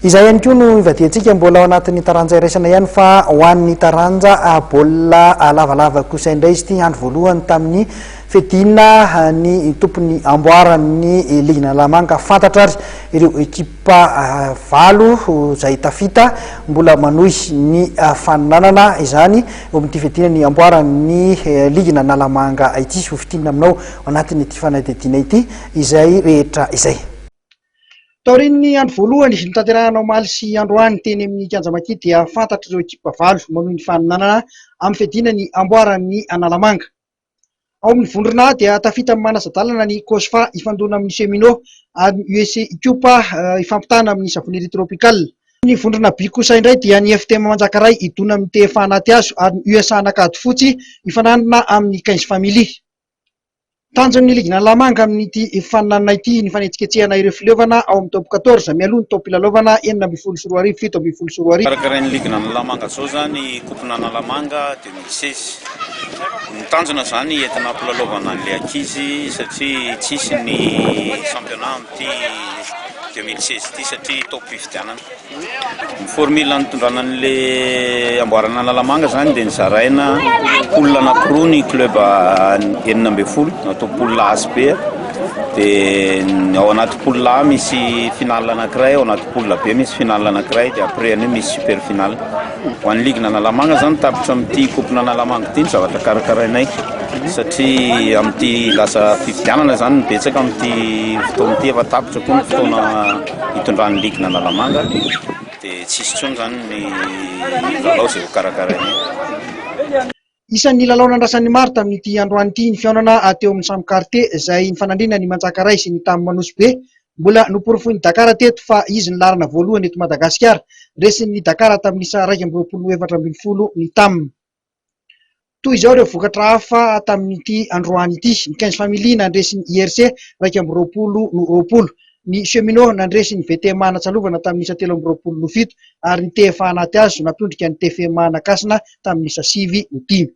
Izay ihany koa no ivadiantsika mbola ao anatin'ny taranja iraisana ihany fa ho an'ny taranja baolina lavalava kosa indray izy ity andro voalohany tamin'ny fedina ny tompony amboaran'ny Ligna Lamanga fantatra ary ireo ekipa valo izay tafita mbola manohy ny fananana izany eo amin'ity fedina ny amboaran'ny Ligna Lamanga ity ho fitinina aminao anatin'ity fanadihadiana ity izay rehetra izay. Taorian'ny andro voalohany nitanterahana omaly sy androany teny amin'ny Kianjamakia dia fantatra ireo ekipa valo manohy ny fananana amin'ny fedina ny amboaran'ny Analamanga. Ao amin'ny vondrona dia tafita amin'ny manasadalana ny Kosfa ifandona amin'ny Semino ary USC Ikopa ifampitana amin'ny Savonnerie Tropical. Ny vondrona B kosa indray dia ny FTM Manjakaray idona amin'ny TFA Anaty-Hazo ary ny USA Anakady Fotsy ifananana amin'ny 15 family. Tanjon'ny Ligna Lamanga amin'ity fananana ity ny fanetsiketsehana ireo fileovana ao amin'ny top 14 mialoha ny top ilalaovana 9 sy 7 sy 7. Karakarain'ny Ligna Lamanga zao zany Coupe-na Lamanga 2016. Ny tanjona zany entina ampilalovanà an'ilay ankizy satria tsisy ny championnat amin'ity 2016 ity satria top fividianana. Ny formule nitondrana an'ilay amboarana Analamanga zany dia nizaraina poule anankiroa ny club 9 natao poule ASB dia ao anaty poule A misy finale anankiray, ao anaty poule B misy finale anankiray dia après anio misy super finale. Ho an'ny Ligna Lamanga zany tapitra amin'ity Coupe-na Lamanga ity ny zavatra karakarainay satria amin'ity lasa fividianana zany betsaka amin'ity fotoana ity efa tapitra koa ny fotoana hitondran'ny Ligna Lamanga dia tsisy tsony zany ny lalao izay ho karakarainay. Isan'ny lalao nandrasan'ny maro tamin'ity androany ity ny fihaonana teo amin'ny Sam Carte izay nifanandrina ny Manjakaray sy ny Tamy Manosy Be. Mbola noporofony Dakar teto fa izy ny larana voalohany eto Madagasikara, resin'ny Dakar tamin'isa 2024 ny Tamy. Toy izao ireo vokatra hafa tamin'ity androany ity: ny 15 family nandresin'ny IRC 220. Ny Semino nandresin'ny VTM Natsalovana tamin'isa 327 ary ny TFA Anaty-Hazo nampondrika ny TFM Nakasina tamin'isa 5.